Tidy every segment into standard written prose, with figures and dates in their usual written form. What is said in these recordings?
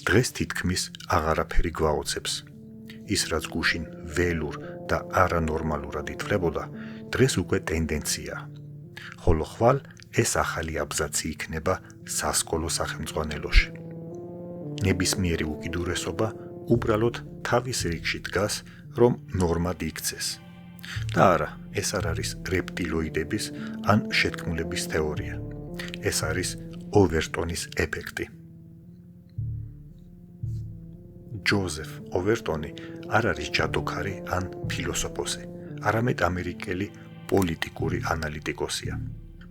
დღეს თითქმის აღარაფერი გვაოცებს. ის რაც გუშინ ველურ და არანორმალურად ითვლებოდა, დღეს უკვე ტენდენციაა. ხოლო ხვალ ეს ახალი აბზაცი იქნება სასკოლო სახელმძღვანელოში. ნებისმიერი უკიდურესობა უბრალოდ თავის რიგში დგას, რომ ნორმად იქცეს. და არა, ეს არ არის რეპტილოიდების ან შეთქმულების თეორია. ეს არის ოვერტონის ეფექტი. ჯოზეფ ოვერტონი არ არის ჯადოქარი ან ფილოსოფოსი, არამედ ამერიკელი პოლიტიკური ანალიტიკოსია.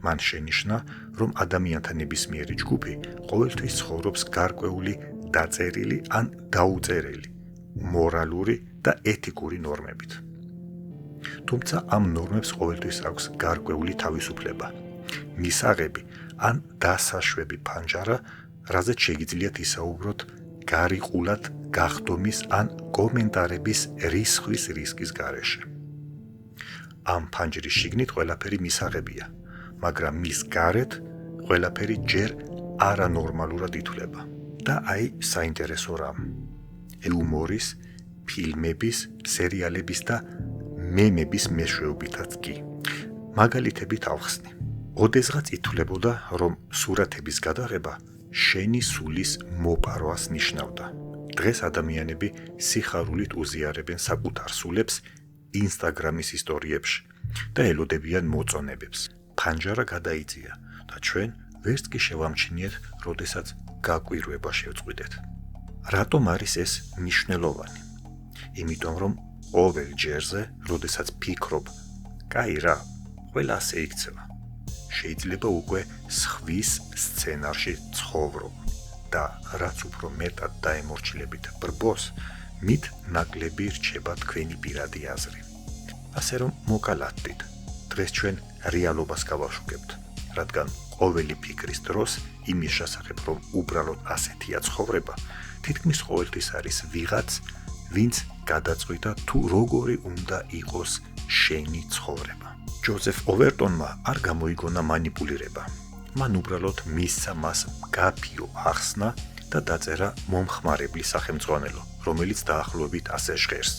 მან შენიშნა, რომ ადამიანთა ნებისმიერი ჯგუფი ყოველთვის ცხოვრობს გარკვეული დაწერილი ან დაუწერელი, მორალური და ეთიკური ნორმებით. თუმცა ამ ნორმებს ყოველთვის აქვს გარკვეული თავისუფლება, მისაღები ან დასაშვები ფანჯარა, რაზეც შეგიძლიათ ისაუბროთ გარიყულად გახდომის ან კომენტარების რისხვის რისკის გარეშე. ამ ფანჯრის შიგნით ყველაფერი მისაღებია, მაგრამ მის გარეთ ყველაფერი ჯერ არანორმალურად ითვლება. და აი საინტერესო რამ. იუმორის, ფილმების, სერიალების და მემების მეშვეობითაც კი. მაგალითებით ავხსნი. ოდესღაც ითვლებოდა, რომ სურათების გადაღება შენი სულის მოპარვას ნიშნავდა. დღეს ადამიანები სიხარულით უზიარებენ საკუთარ სულებს ინსტაგრამის ისტორიებში და ელოდებიან მოწონებებს. ფანჯარა გადაიწია და ჩვენ ვერც კი შევამჩნიეთ, როდესაც გაკვირვება შევწყვიტეთ. რატომ არის ეს მნიშვნელოვანი? იმიტომ რომ ყოველ ჯერზე, როდესაც ფიქრობ, კაი რა, ყველა ასე იქცევა. შეიძლება უკვე სხვის სცენარში ცხოვრობ და რაც უფრო მეტად დაემორჩილებით ბრბოს, მით ნაკლები რჩება თქვენი პირადი აზრი. ასე რომ მოკალათდით, დღეს ჩვენ რეალობას გავაშუქებთ, რადგან ყოველი ფიქრის დროს იმის შესახებ, რომ უბრალოდ ასეთია ცხოვრება, თითქმის ყოველთვის არის ვიღაც, ვინც გადაწყვიტა თუ როგორი უნდა იყოს შენი ცხოვრება. ჯოზეფ ოვერტონმა არ გამოიგონა მანიპულირება. მან უბრალოდ მისცა მას მგაფიო ახსნა და დაწერა მომხმარებლის სახელმძღვანელო, რომელიც დაახლოებით ასე ჟღერს.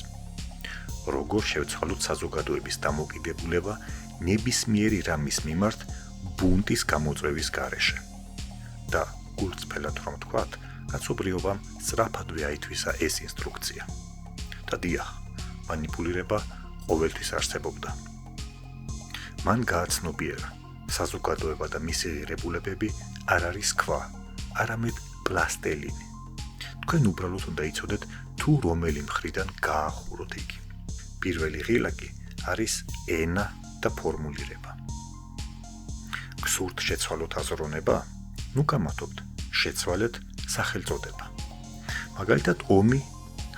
როგორ შევცვალოთ საზოგადოების დამოკიდებულება ნებისმიერი რამის მიმართ ბუნტის გამოწვევის გარეშე. და გულწრფელად რომ ვთქვათ, კაცობრიობამ სწრაფადვე აითვისა ეს ინსტრუქცია. და დიახ, მანიპულირება ყოველთვის არსებობდა. მან გააცნობიერა, საზოგადოება და მისი ღირებულებები არ არის ქვა, არამედ პლასტელინი. თქვენ უბრალოდ უნდა იცოდეთ, თუ რომელი მხრიდან გაახუროთ იგი. პირველი ღილაკი არის ენა და ფორმულირება. გსურთ შეცვალოთ აზროვნება? ნუ გამართობთ, შეცვალეთ სახელწოდება. მაგალითად, ომი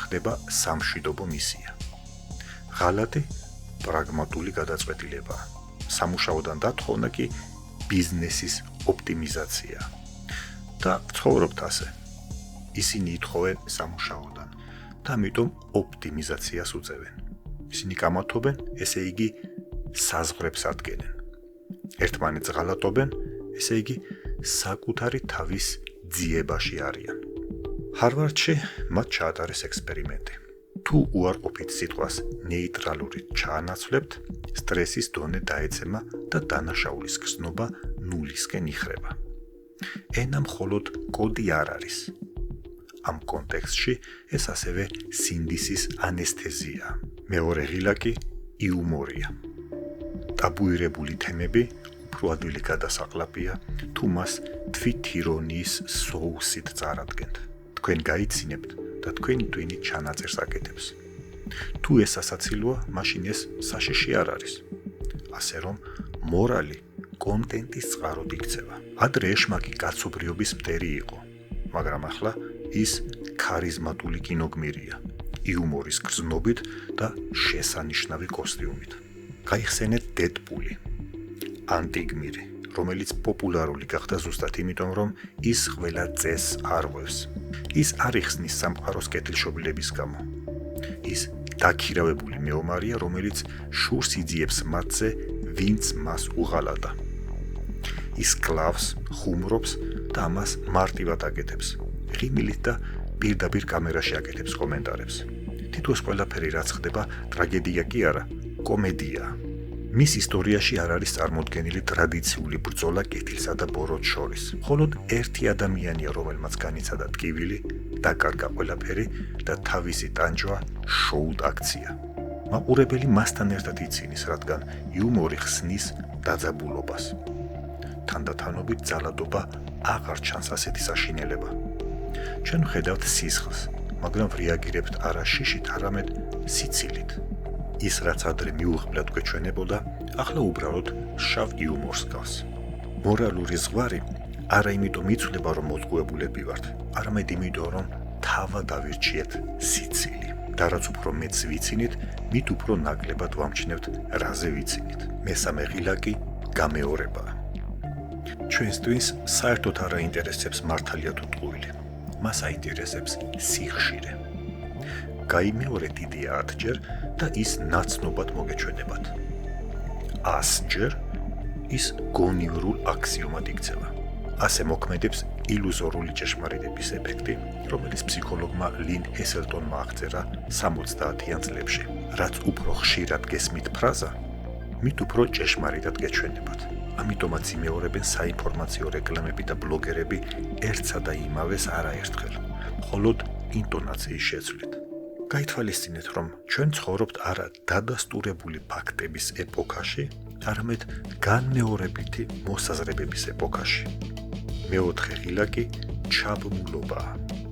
ხდება სამშვიდობო მისია. ღალატი პრაგმატული გადაწყვეტილებაა. სამუშაოდან დათხოვნა კი ბიზნესის ოპტიმიზაცია. და ცხოვრობთ ასე. ისინი ითხოვენ სამუშაოდან და ამიტომ ოპტიმიზაციას უწევენ. ისინი გამართობენ, ესე იგი საზღვრებს ადგენენ. ერთმანეთს ღალატობენ, ესე იგი საკუთარი თავის ძიებაში არიან. ჰარვარდში მათ ჩაატარეს ექსპერიმენტი. თუ უარყოფით სიტყვას ნეიტრალური ჩაანაცვლებთ, სტრესის დონე დაეცემა და დანაშაულის გრძნობა ნულისკენ იხრება. ენა მხოლოდ კოდი არ არის. ამ კონტექსტში ეს ასევე სინდისის ანესთეზია. მეორე ღილაკი იუმორია. ტაბუირებული თემები უფრო ადვილი გადასაყლაპია, თუ მას თვითირონიის სოუსით წარადგენთ. თქვენ გაიცინებთ და თქვენი ტვინი ჩანაწერს აკეთებს. თუ ეს ასაცილოა, მაშინ ეს საშიში არ არის. ასე რომ, მორალი კონტენტის წყაროდ იქცევა. ადრე ეშმაკი კაცობრიობის მტერი იყო, მაგრამ ახლა ის ქარიზმატული კინოგმირია, იუმორის გრძნობით და შესანიშნავი კოსტიუმით. გაიხსენეთ დედპული, ანტიგმირი, რომელიც პოპულარული გახდა ზუსტად იმიტომ, რომ ის ყველა წესს არღვევს. ის არ იხსნის სამყაროს კეთილშობილების გამო. ის დაქირავებული მეომარია, რომელიც შურს იძიებს მათზე, ვინც მას უღალატა. ის კლავს, ხუმრობს და ამას მარტივად აკეთებს. ღიმილით და პირდაპირ კამერაში აკეთებს კომენტარებს. თითქოს ყველაფერი რაც ხდება, ტრაგედია კი არა, კომედიაა. მის ისტორიაში არ არის წარმოდგენილი ტრადიციული ბრძოლა კეთილსა და ბოროტს შორის. მხოლოდ ერთი ადამიანია, რომელმაც განიცადა ტკივილი, დაკარგა ყველაფერი და თავისი ტანჯვა შოუდ აქცია. მაყურებელი მასთან ერთად იცინის, რადგან იუმორი ხსნის დაძაბულობას. თანდათანობით ძალადობა აღარ ჩანს ასეთი საშინელება. ჩვენ ვხედავთ სისხლს, მაგრამ რეაგირებთ არა შიშით, არამედ სიცილით. ის რაც ადრე მიუღებლად გვეჩვენებოდა, ახლა უბრალოდ შავ იუმორს გავს. მორალური ზღვარი არა იმიტომ იცვლება, რომ მozguebulები ვართ, არამედ იმიტომ, რომ თავად ავირჩიეთ სიცილი. და რაც უფრო მეც ვიცინით, მით უფრო ნაკლებად ვამჩნევთ, რაზე ვიცინით. მესამე ღილა კი გამეორებაა. ჩვენს ტვინს საერთოდ არ აინტერესებს მართალია თუ ტყუილი. მას აინტერესებს სიხშირე. გაიმეორეთ იდეა 10-ჯერ და ის ნაცნობად მოგეჩვენებათ. 100-ჯერ ის გონივრულ აქსიომად იქცევა. ასე მოქმედებს ილუზორული ჭეშმარიტების ეფექტი, რომელიც ფსიქოლოგმა ლინ ჰესელტონმა აღწერა 70-იან წლებში. რაც უფრო ხშირად გესმით ფრაზა, მით უფრო ჭეშმარიტად გეჩვენებათ. ამიტომაც იმეორებენ საინფორმაციო რეკლამები და ბლოგერები ერთსა და იმავეს არაერთხელ, მხოლოდ ინტონაციის შეცვლით. გაითვალისწინეთ, რომ ჩვენ ცხოვრობთ არა დადასტურებული ფაქტების ეპოქაში, არამედ განმეორებითი მოსაზრებების ეპოქაში. მეოთხე ღილა კი ჩაბმულობაა.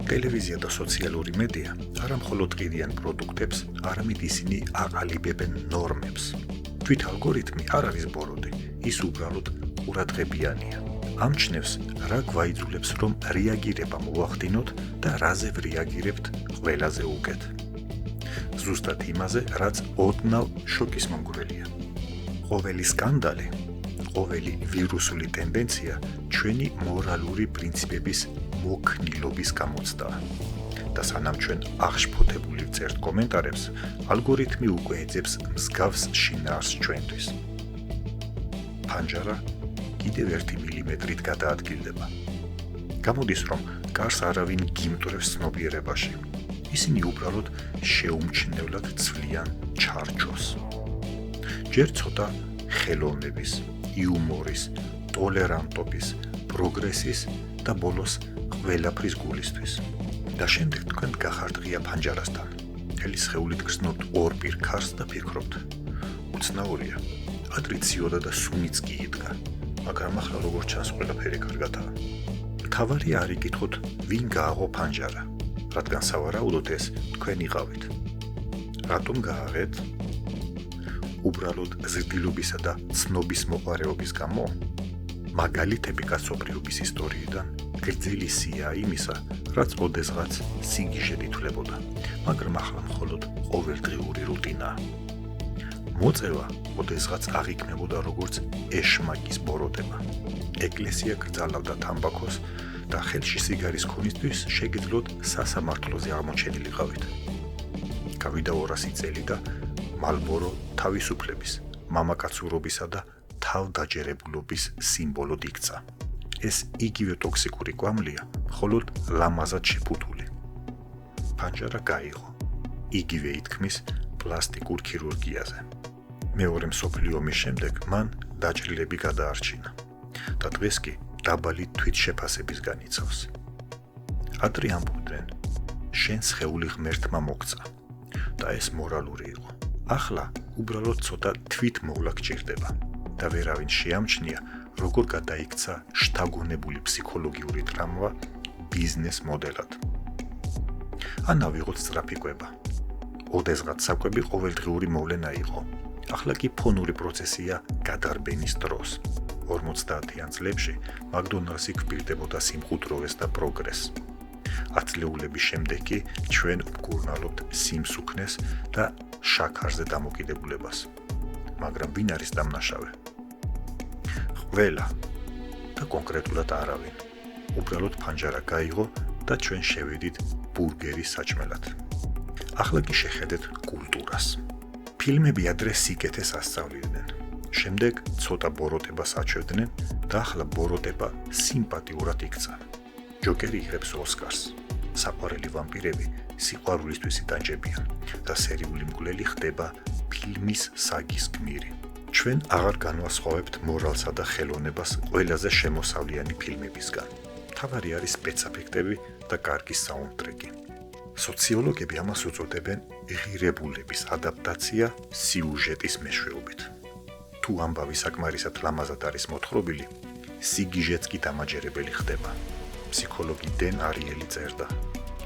ტელევიზია და სოციალური მედია არა მხოლოდ ყიდიან პროდუქტებს, არამედ ისინი აყალიბებენ ნორმებს. თვით ალგორითმი არ არის ბოროტი, ის უბრალოდ ყურადღებიანია. ამჩნევს, რა გვაიძულებს, რომ რეაგირება მოვახდინოთ და რაზე ვრეაგირებთ ყველაზე უკეთ. ზუსტად იმაზე, რაც ოდნავ შოკის მომგვრელია. ყოველი სკანდალი, ყოველი ვირუსული ტენდენცია ჩვენი მორალური პრინციპების მოქნილობის გამოცდაა. და სანამ ჩვენ აღშფოთებული ვწერთ კომენტარებს, ალგორითმი უკვე ეძებს მსგავს შინაარსს ჩვენთვის. ფანჯარა კიდევ 1 მილიმეტრით გადაადგილდება. გამოდის, რომ კარს არავინ გიმტვრევს ცნობიერებაში. ისინი უბრალოდ შეუმჩნევლად ცვლიან ჩარჩოს. ჯერ ცოტა ხელოვნების, იუმორის, ტოლერანტობის, პროგრესის და ბოლოს ყველაფრის გულისთვის. და შემდეგ თქვენ გახართ ღია ფანჯარასთან. მთელი სხეულით გრძნობთ ორ პირქარს და ფიქრობთ. უცნაურია, ადრე ციოდა და სუნიც კი იდგა, მაგრამ ახლა როგორ ჩანს ყველაფერი კარგადაა. მთავარია არ იკითხოთ, ვინ გააღო ფანჯარა, რადგან სავარაუდოდ ეს თქვენ იყავით. რატომ გააღეთ? უბრალოდ ზრდილობისა და ცნობის მოყარეობის გამო? მაგალითები კაცობრიობის ისტორიიდან გრძელი სია იმისა, რაც ოდესღაც სიგიჟედ ითვლებოდა, მაგრამ ახლა მხოლოდ ყოველდღიური რუტინაა. მოწევა ოდესღაც აღიქმნებოდა როგორც ეშმაკის ბოროტება. ეკლესია გრძალავდა თამბაქოს და ხელში სიგარის ქონისთვის შეგიძლიათ სასამართლოზე აღმოჩენილიყავით. გავიდა 200 წელი და მალბორო თავისუფლების, მამაკაცურობისა და თავდაჯერებულობის სიმბოლოდ იქცა. ეს იგივე ტოქსიკური კვამლია, მხოლოდ ლამაზად შეფუთული. ფანჯარა გაიღო. იგივე ითქმის პლასტიკურ ქირურგიაზე. მეორე მსოფლიო ომის შემდეგ მან დაჭრილები გადაარჩინა და დღეს კი დაბალი თვითშეფასების განიცავს. ადრე ამბობდნენ, შენ სხეული ღმერთმა მოგცა და ეს მორალური იყო. ახლა უბრალოდ ცოტა თვითმოვლა გჭირდება და ვერავინ შეამჩნია, როგორ გადაიქცა შთაგონებული ფსიქოლოგიური ტრამვა ბიზნეს მოდელად. ან ავიღოთ სწრაფი კვება. ოდესღაც საკვები ყოველდღიური მოვლენა იყო. ახლა კი ფონური პროცესია გადარბენის დროს. 50-იან წლებში მაკდონალდსი გვპირდებოდა სიმყუდროვეს და პროგრესს. ათწლეულების შემდეგ კი ჩვენ ვგურნალობთ სიმსუქნეს და შაქარზე დამოკიდებულებას. მაგრამ ვინ არის დამნაშავე? ყველა და კონკრეტულად არავინ. უბრალოდ ფანჯარა გაიღო და ჩვენ შევედით ბურგერის საჭმელად. ახლა კი შეხედეთ კულტურას. ფილმები ადრე სიკეთეს ასწავლიდნენ. შემდეგ ცოტა ბოროტებას აჩვევდნენ და ახლა ბოროტება სიმპათიურად იქცა. ჯოკერი იღებს ოსკარს. საყვარელი ვამპირები სიყვარულისთვის იტანჯებიან და სერიული მკვლელი ხდება ფილმის საგის გმირი. ჩვენ აღარ განვასხვავებთ მორალსა და ხელოვნებას ყველაზე შემოსავლიანი ფილმებისგან. თავარი არის სპეცეფექტები და კარგი საუნდტრეკი. სოციოლოგები ამას უწოდებენ ღირებულების ადაპტაცია სიუჟეტის მეშვეობით. თუ ამბავი საკმარისად ლამაზად არის მოთხრობილი, სიგიჟეც კი დამაჯერებელი ხდება. ფსიქოლოგი დენ არიელი წერდა: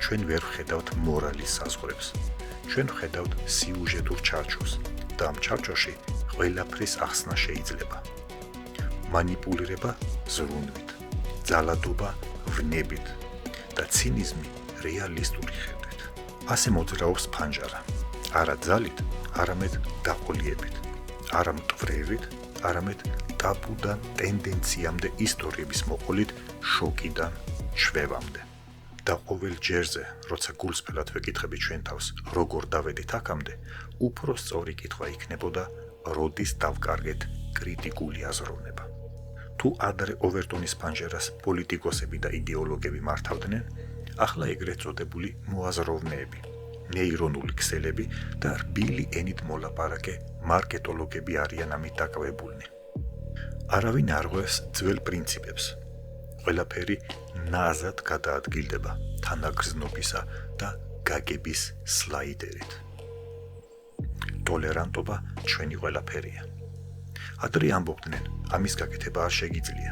ჩვენ ვერ ვხედავთ მორალის საზღვრებს. ჩვენ ვხედავთ სიუჟეტურ ჩარჩოს და ამ ჩარჩოში ყველაფრის ახსნა შეიძლება. მანიპულირება ზრუნვით, ძალადობა ვნებით და ცინიზმი რეალისტური ხედვით. ასე მოძრაობს ფანჯარა, არა ძალით, არამედ დაყოლიებით, არა მტვრევით, არამედ ტაბუდან ტენდენციამდე ისტორიების მოყოლით შოკიდან შვევამდე. და ყოველ ჯერზე, როცა გულსფელად ვეკითხები ჩვენ თავს, როგორ დავედით აქამდე, უფრო სწორი კითხვა იქნებოდა, როდის დავკარგეთ კრიტიკული აზროვნება. თუ ადრე ოვერტონის ფანჯარას პოლიტიკოსები და იდეოლოგები მართავდნენ, ახლა ეგრეთ წოდებული მოაზროვნეები, ნეირონული ქსელები და რბილი ენით მოლაპარაკე მარკეტოლოგები არიან ამით დაკავებულნი. არავინ არ ღვევს ძველ პრინციპებს. ყველაფერი ნაზად გადაადგილდება თანაგრძნობისა და გაგების სლაიდერით. ტოლერანტობა ჩვენი ყველაფერია. ადრე ამბობდნენ, ამის გაკეთება არ შეგიძლია.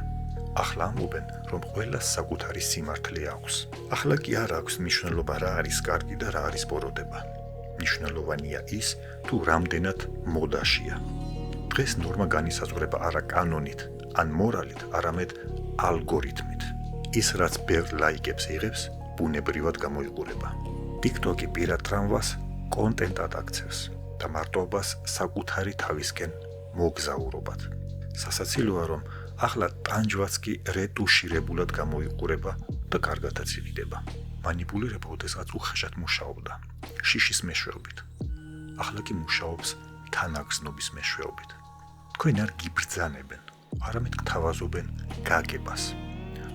ახლა ამბობენ, რომ ყველას საკუთარი სიმართლე აქვს. ახლა კი არ აქვს მნიშვნელობა რა არის კარგი და რა არის ბოროტება. მნიშვნელოვანია ის, თუ რამდენად მოდაშია. დღეს ნორმა განისაზღვრება არა კანონით, ან მორალით, არამედ ალგორითმით. ის რაც ბევრ ლაიკებს იღებს, ბუნებრივად გამოიყურება. TikTok-ი პირად ტრამვას კონტენტად აქცევს და მარტოობას საკუთარი თავისკენ მოგზაურობად. სასაცილოა, რომ ახლა ტანჯვაც კი რეტუშირებულად გამოიყურება და კარგადაც იყიდება. მანიპულირება ოდესღაც უხეშად მუშაობდა, შიშის მეშვეობით. ახლა კი მუშაობს თანაგრძნობის მეშვეობით. თქვენ არ გიბრძანებენ, არამედ გთავაზობენ გაგებას.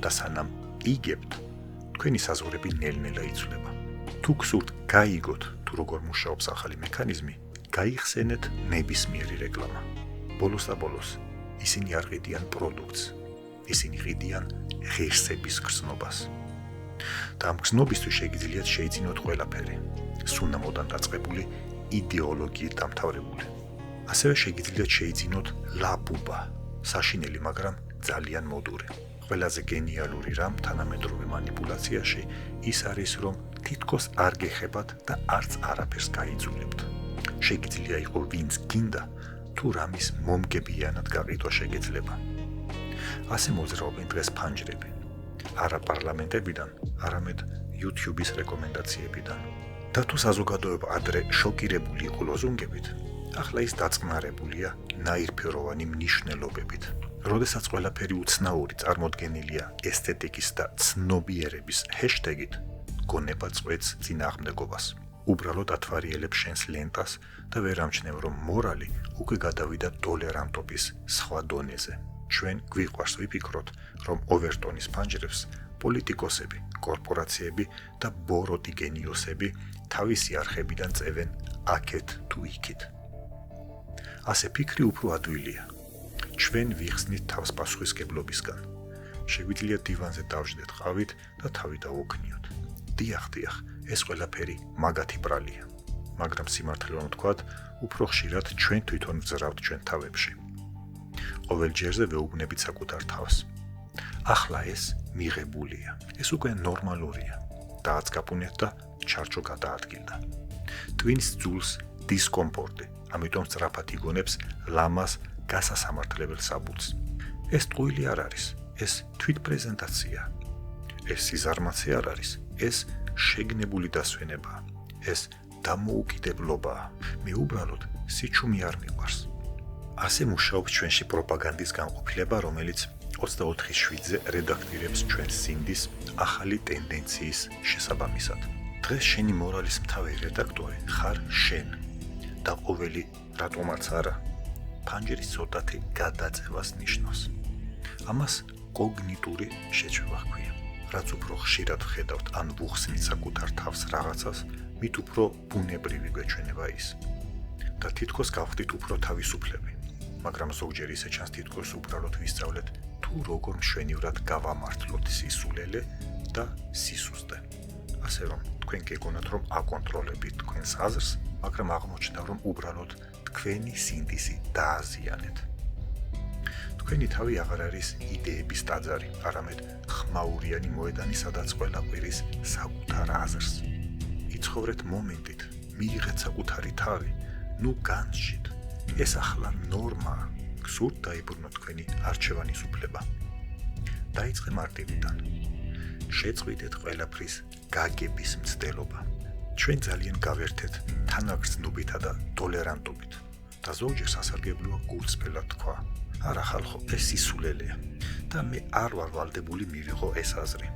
და სანამ იგებთ, თქვენი საზღვრები ნელ-ნელა იცვლება. თუ გსურთ გაიგოთ, თუ როგორ მუშაობს ახალი მექანიზმი, გაიხსენეთ ნებისმიერი რეკლამა. ბოლოს და ბოლოს, ისინი არ ყიდიან პროდუქტს, ისინი ყიდიან ღირსების გრძნობას. და ამ გრძნობისთვის შეგიძლიათ შეიძინოთ ყველაფერი, სუნამოდან დაწყებული იდეოლოგიით დამთავრებული. ასევე შეგიძლიათ შეიძინოთ ლაბუბა, საშინელი, მაგრამ ძალიან მოდური. ყველაზე გენიალური რამ თანამედროვე მანიპულაციაში ის არის, რომ თითქოს არ გეხებათ და არც არაფერს გაიძულებთ. შეგიძლია იყო ვინც გინდა, თუ რამის მომგებიანად გაყიდვა შეგეძლება. ასე მოძრაობენ დღეს ფანჯრები, არა პარლამენტებიდან, არამედ YouTube-ის რეკომენდაციებიდან. და თუ საზოგადოება ადრე შოკირებული იყო ლოზუნგებით, ახლა ის დაწყნარებულია ნაირფეროვანი მნიშვნელობებით. როდესაც ყველაფერი უცნაური წარმოდგენილია ესთეტიკის და ცნობიერების ჰეშტეგით, გონება წვეთს წინააღმდეგობას. უბრალოდ ათვარიელებს შენს ლენტას და ვერ ამჩნევ, რომ მორალი უკვე გადავიდა ტოლერანტობის სხვა დონეზე. ჩვენ გვიყვარს ვიფიქროთ, რომ ოვერტონის ფანჯრებს პოლიტიკოსები, კორპორაციები და ბოროტი გენიოსები თავისი არხებიდან წევენ აქეთ თუ იქით. ასე ფიქრი უფრო ადვილია. ჩვენ ვიხსნით თავს პასუხისმგებლობისგან. შეგვიძლია დივანზე დავждეთ ყავით და თავი დავოქნიოთ. დიახ, ეს ყველაფერი მაგათი ბრალია. მაგრამ სიმართლე ვთქვათ, უფრო ხშირად ჩვენ თვითონ ვძრავთ ჩვენ თავებში. ყოველ ჯერზე ვეუბნებით საკუთარ თავს. ახლა ეს მიღებულია. ეს უკვე ნორმალურია. დააცკაპუნეთ და ჩარჩო გადაადგილდა. ტვინს ძულს დისკომფორტი, ამიტომ სწრაფად იგონებს ლამას გასასამართლებელ საბუთს. ეს ტყუილი არ არის, ეს თვითპრეზენტაცია. ეს სიზარმაცე არ არის, ეს შეგნებული დასვენებაა. ეს დამოუკიდებლობაა. მე უბრალოდ სიჩუმე არ მიყვარს. ასე მუშაობს ჩვენში პროპაგანდის განყოფილება, რომელიც 24/7-ზე რედაქტირებს ჩვენს სინდის ახალი ტენდენციის შესაბამისად. დღეს შენი მორალის მთავარი რედაქტორი ხარ შენ. და ყოველი რატომაც არა, ფანჯრის ცოტათი გადაწევას ნიშნავს. ამას კოგნიტური შეჩვევა ჰქვია. რაც უფრო ხშირად ხედავთ ან ვუხსნით საკუთარ თავს რაღაცას, მით უფრო ბუნებრივი გვეჩვენება ის. და თითქოს გავხდით უფრო თავისუფლები, მაგრამ ზოგჯერ ისე ჩანს თითქოს უბრალოდ ვისწავლეთ თუ როგორ მშვენივრად გავამართლოთ სისულელე და სისუსტე. ასე რომ თქვენ გეგონათ რომ აკონტროლებთ თქვენს აზრს, მაგრამ აღმოჩნდა რომ უბრალოდ თქვენი სინდისი დააზიანეთ. თქვენი თავი აღარ არის იდეების ტაძარი, არამედ ხმაურიანი მოედანი, სადაც ყველა ყვირის საკუთარ აზრს. იცხოვრეთ მომენტით, მიიღეთ საკუთარი თავი, ნუ განსჯით. ეს ახლა ნორმაა. გსურთ დაიბრუნოთ თქვენი არჩევანის უფლება. დაიწყე მარტივიდან. შეწყვიტეთ ყველაფრის გაგების მცდელობა. ჩვენ ძალიან გავერთეთ თანაგრძნობითა და ტოლერანტობით. და ზოგჯერ სასარგებლოა გულწრფელად თქვა: არა ხალხო, ეს სისულელეა და მე არ ვარ ვალდებული მივიღო ეს აზრი.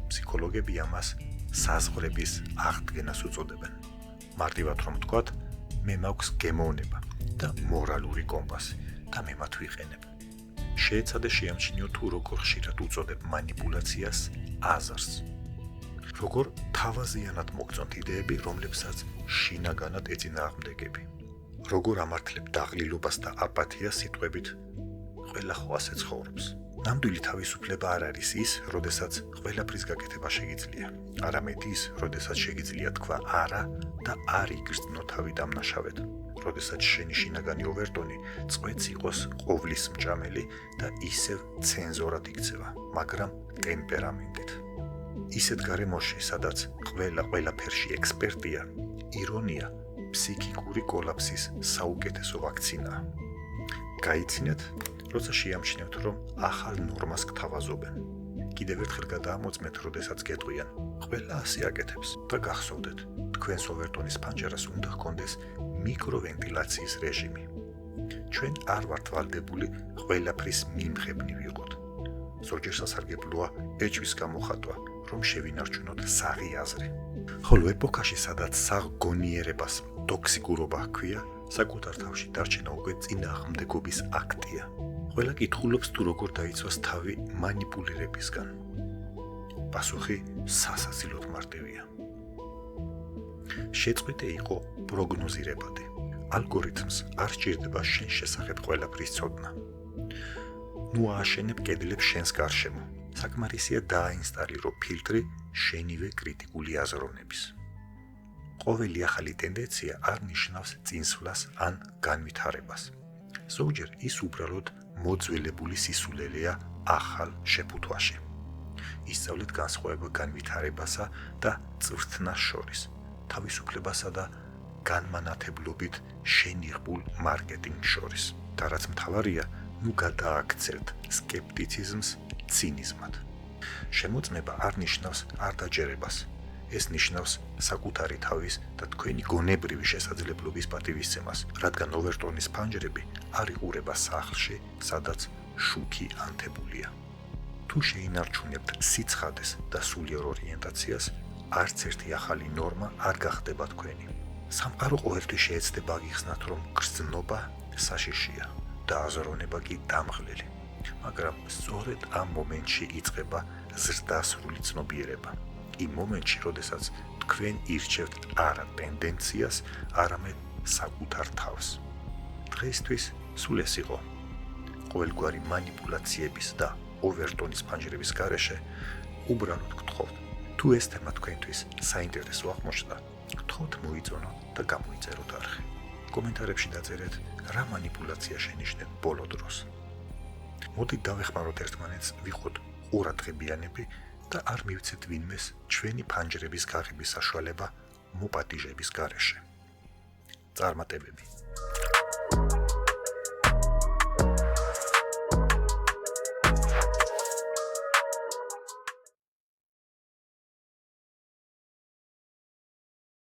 ფსიქოლოგები ამას საზღვრების აღდგენას უწოდებენ. მარტივად რომ ვთქვათ, მე მაქვს გემოვნება და მორალური კომპასი და მე მათ ვიყენებ. შეეცადე შეამჩნიო თუ როგორ ხშირად უწოდებ მანიპულაციას აზრს. როგორ თავაზიანად მოგწონთ იდეები, რომლებსაც შინაგანად ეწინააღმდეგები. როგორ ამართლებ დაღლილობას და აპათიას სიტყვებით ყველა ხო ასე ცხოვრობს. ნამდვილი თავისუფლება არ არის ის, როდესაც ყველაფრის გაკეთება შეგიძლია. არამედ ის, როდესაც შეგიძლია თქვა არა და არ იგრძნო თავი დამნაშავედ. როდესაც შენი შინაგანი ოვერტონი წვეც იყოს ყოვლის მჭამელი და ისევ ცენზორად იქცევა, მაგრამ ტემპერამენტით. ისეთ გარემოში, სადაც ყველაფერში ექსპერტია, ირონია ფსიქიკური კოლაფსის საუკეთესო ვაქცინაა. გაიცინეთ, როცა შეამჩნევთ, რომ ახალ ნორმას გთავაზობენ. კიდევ ერთხელ გადაამოწმეთ, როდესაც გეტყვიან, ყველა ასე აკეთებს და გახსოვდეთ, თქვენს ოვერტონის ფანჯარას უნდა ჰქონდეს მიკროვენტილაციის რეჟიმი. ჩვენ არ ვართ ვალდებული ყველაფრის მიმღებნი ვიყოთ. ზოგჯერ სასარგებლოა ეჭვის გამოხატვა, რომ შევინარჩუნოთ საღი აზრი. ხოლო ეპოქაში, სადაც საღგონიერებას ტოქსიკურობა ჰქვია, საკუთარ თავში დარჩენა უკვე წინააღმდეგობის აქტია. ყველა კითხულობს თუ როგორ დაიცვას თავი მანიპულირებისგან. პასუხი სასაცილოდ მარტივია. შეწყვიტე იყო პროგნოზირებადი. ალგორითმს არ სჭირდება შენ შესახებ ყველაფრის ცოდნა. ნუ ააშენებ კედლებს შენს გარშემო. საკმარისია დააინსტალირო ფილტრი შენივე კრიტიკული აზროვნების. ყოველი ახალი ტენდენცია არ ნიშნავს წინსვლას ან განვითარებას. ზოგჯერ ის უბრალოდ მოძველებული სისულელეა ახალ შეფუთვაში. ისწავლეთ განსხვავება განვითარებასა და წვრთნას შორის, თავისუფლებასა და განმანათებლობით შენიღბულ მარკეტინგს შორის. და რაც მთავარია, ნუ გადააქცევთ სკეპტიციზმს ცინიზმად. შემოწმება არ ნიშნავს არდაჯერებას. ეს ნიშნავს საკუთარი თავის და თქვენი გონებრივი შესაძლებლობის პატივისცემას, რადგან ოვერტონის ფანჯრები არ იყურება სახლში, სადაც შუქი ანთებულია. თუ შეინარჩუნებთ სიცხადეს და სულიერ ორიენტაციას, არც ერთი ახალი ნორმა არ გახდება თქვენი. სამყარო ყოველთვის შეეცდება გიხსნათ, რომ გრძნობა საშიშია და აზროვნება კი დამღლელი. მაგრამ სწორედ ამ მომენტში იწყება ზრდასრული ცნობიერება. იმ მომენტში, როდესაც თქვენ ირჩევთ არა ტენდენციას, არამედ საკუთარ თავს. დღეისთვის სულ ეს იყო. ყოველგვარი მანიპულაციების და ოვერტონის ფანჯრების გარეშე უბრალოდ გთხოვთ, თუ ეს თემა თქვენთვის საინტერესო აღმოჩნდა, გთხოვთ მოიწონოთ და გამოიწეროთ არხი. კომენტარებში დაწერეთ, რა მანიპულაცია შენიშნეთ ბოლო დროს. მოდით დავეხმაროთ ერთმანეთს ვიყოთ ყურადღებიანები და არ მივცეთ ვინმეს ჩვენი ფანჯრების გაღების საშუალება მოპატიჟების გარეშე. წარმატებები.